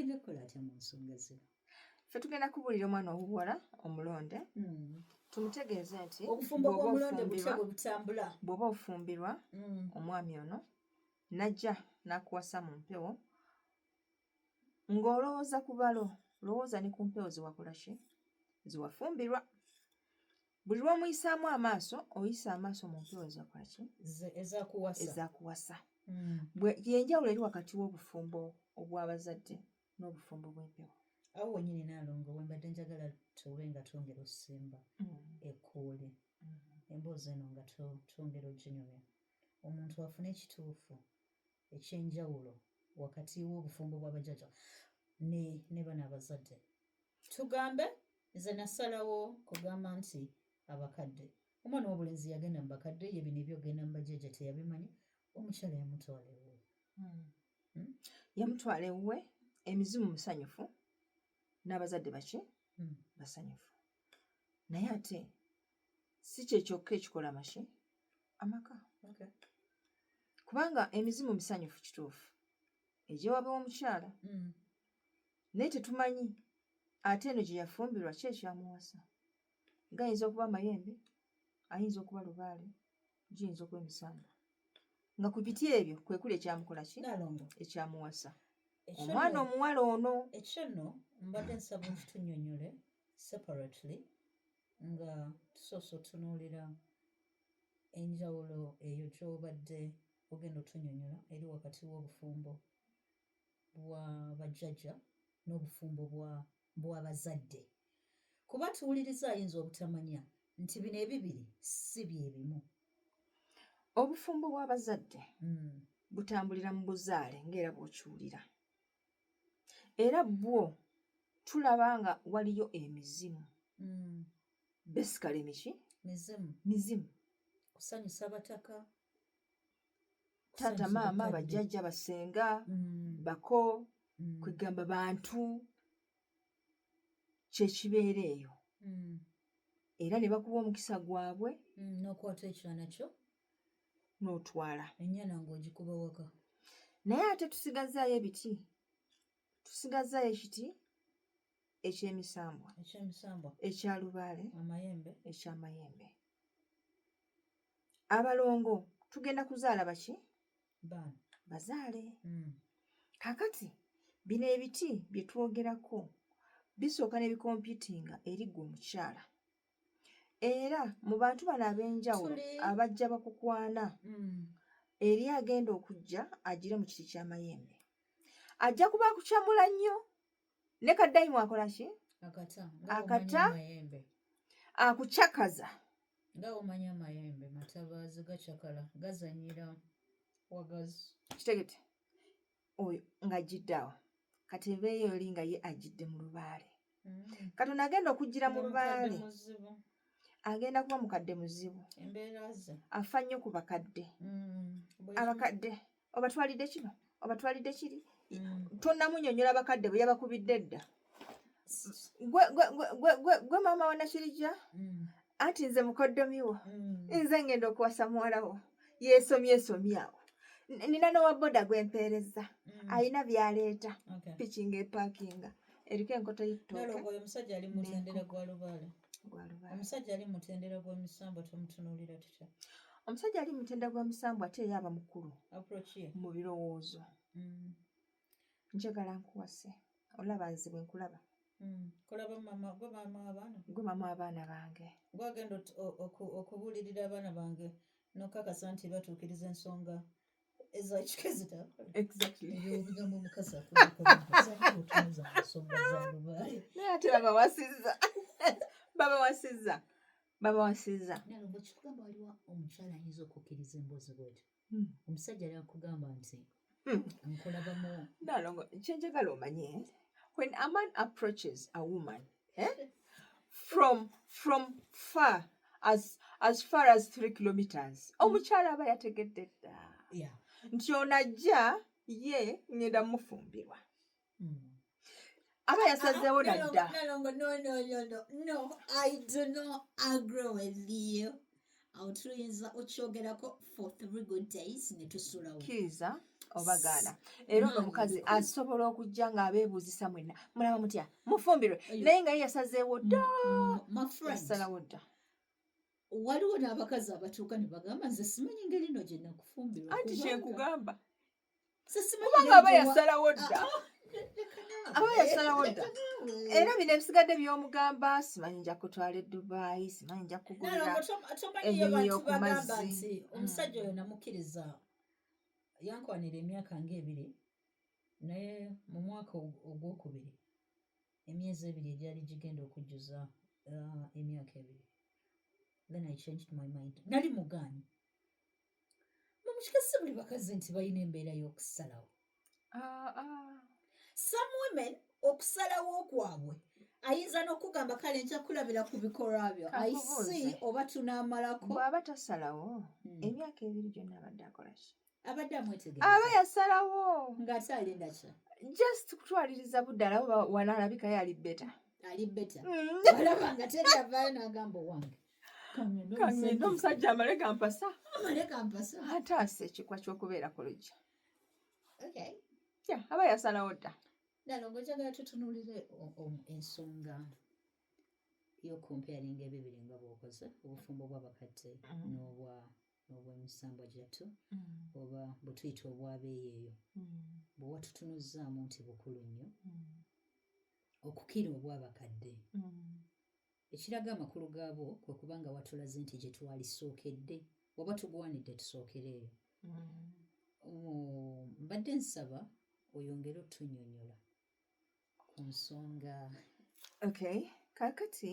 Kinekola atya mu nsonga zino. Ffe tugenda kubuulira omwana ow'obuwala omulonde tumutegeeze nti obufumbo bw'omulonde butya bwe butambula. Bw'oba ofumbirwa omwami ono najja n'akuwasa mu mpewo ng'olowooza ku balo, lowooza ne ku mpewo zewakola ki zewafumbirwa. Buli lw'omuyisaamu amaaso oyisa amaaso mu mpewo ezakola ki ezaakuwasa. Yenjawulo eri wakati w'obufumbo obw'abazadde n'obufumbo bw'empewo. Awo wennyini Naalongo we mbadde njagala tuwe nga twongera osimba ekkuule emboozi eno nga twongera oginyumya omuntu afune ekituufu ekyenjawulo wakati w'obufumbo bw'abajjajja ne bano abazadde. Tugambe nze nasalawo kugamba nti abakadde omwana w'obulenzi yagenda mu bakadde ye bino ebyogenda mu bajjajja teyabimanyi. Omukyala yamutwala ewuwe. Yamutwala ewuwe emizimu musanyufu n'abazadde baki basanyufu. Naye ate si kye kyokka ekikola maki amaka. Kubanga emizimu misanyufu kituufu egy'ewaba w'omukyala naye tetumanyi ate eno gye yafumbirwa ki ekyamuwasa. Gayinza okuba amayembe, ayinza okuba lubaale, giyinza okuba emisambwa. Nga ku biti ebyo kwe kuli ekyamukola ki ekyamuwasa omwana omuwala ono. Ekyo nno mbadde nsaba tutunnyonnyole separately nga tusoose otunuulira enjawulo eyo gy'obadde ogenda otunnyonnyola eri wakati w'obufumbo bwa bajjajja n'obufumbo bw'abazadde. Kuba tuwuliriza ayinza obutamanya nti bino ebibiri si bye bimu. Obufumbo bw'abazadde butambulira mu buzaale ng'era bw'okiwulira. Era bwo tulaba nga waliyo emizimu. Besikale miki? Mizimu. Kusanyusa bataka. Taata maama bajjajja basenga bako kwegamba bantu kyekibeera eyo. Era ne bakuba omukisa gwabwe n'okwata ekifaananyi kyo n'otwala ennyana ng'ogikuba waka. Naye ate tusigazaayo ebiti, tusigazaayo ekiti ekyemisambwa, ekya lubaale, ekyamayembe. Abalongo tugenda kuzaala baki? Bazaale. Kakati bino ebiti bye twogerako bisooka ne bikompiutinga eri ggwe omukyala. Era mu bantu bano ab'enjawulo abajja bakukwana eri agenda okujja agire mu kiti ky'amayembe ajja kuba akukyamula nnyo ne kaddayimu akola ki? Akata akucakaza. Nga omanya amayembe matabaazi gacakala gazanyira wagazi. Kitegete oyo ng'ajjidde awo kati ebeeyo oli nga ye ajjidde mu lubaale. Katonda agenda okujjira mu lubaale agenda kuba mukadde muzibu. Afa nnyo ku bakadde. Abakadde obatwalidde kino obatwalidde kiri tonnamunnyonnyola abakadde bwe yabakubidde edda. Gwe maama wa Nakirijja anti nze mukoddomiwo nze ngenda okuwasa muwala wo yeesomye awo nina n'owa boda gwempeereza ayina byaleeta piki ng'epaakinga eriko enkoto y'ettooke. Omusajja ali mutendera gwa lubaale. Omusajja ali mutendera gwa misambwa tomutunuulira tutya? Omusajja ali mutendera gwa misambwa ate ye aba mukulu mu birowoozo. Njagala nkuwase olaba nze bwe nkulaba. Kulaba gwe maama w'abaana bange. Gwagenda okubuulirira abaana bange n'okakasa nti batuukiriza ensonga ezakika ezitambula. Exactly. Eby'obugambo omukazi akutunuza mu nsonga za lubaale. Naye ate babawasizza. Babawasizza. Naalongo kikugamba waliwo omukyala ayinza okukkiriza emboozi bw'etyo. Omusajja ali akugamba nti nkulabamu. Naalongo kyenjagala omanye when a man approaches a woman from far as far as 3 kilometers omukyala aba yategedde dda nti onajja ye ngenda mufumbirwa. Aba yasazeewo nadda. No, I do not agree with you. awo tuyinza okyogerako for 3 good days ne tusulawo. Kkiriza obagaana. Era ono omukazi asobola okujja ng'abeebuuzisa mwenna mulaba mutya mufumbirwe naye nga ye yasazeewo dda yasalawo dda. Waliwo n'abakazi abatuuka ne bagamba nze simanyi ngeri nno gye nakufumbirwa. Anti kyenkugamba kubanga kubanga aba yasalawo dda aba yasalawo dda. Era bino ebisigadde by'omugamba simanyi nja kutwala e Dubai, simanyi nja kugulira ennyonyi y'okumazzi. Omusajja oyo namukkiriza yankwanira emyaka nga 2 naye mu mwaka ogwokubiri emyezi 2 egyali gigenda okujjuza emyaka 2. Then I changed my mind. Nali mugaanyi. Mumukikasi buli bakazi nti balina embeera y'okusalawo. Some women okusalawo kwabwe ayinza n'okugamba kale nja kulabira ku bikolwa byo. I see oba tunaamalako. Bw'aba tasalawo emyaka 2 gyonna abadde akola ki? Abadde amwetegereza. Aba yasalawo. Ng'ate alinda ki? Just kutwaliriza buddala oba wanaalabika ye ali beta. Ali beta. Walaba nga teri avaayo n'agamba owange. Kangendo omusajja amale gampasa. Amale gampasa. Ataasa ekikwa ky'okubeera ku lujja. Okay. Aba yasalawo dda. Nalongo njagala tutunuulire ensonga y'okumparinga ebibiri nga bw'okoze obufumbo bw'abakadde n'obw'emisambwa gyattu oba bwe tuyita obwabeeyeeyo bwe watutunuzzaamu nti bukulu nnyo okukira obw'abakadde. Ekiraga amakulu gaabo kwe kubanga watulaze nti gye twalisookedde oba tugwanidde tusookereeyo. Mbadde nsaba oyongere otunnyonnyola ku nsonga. Okay, kaakati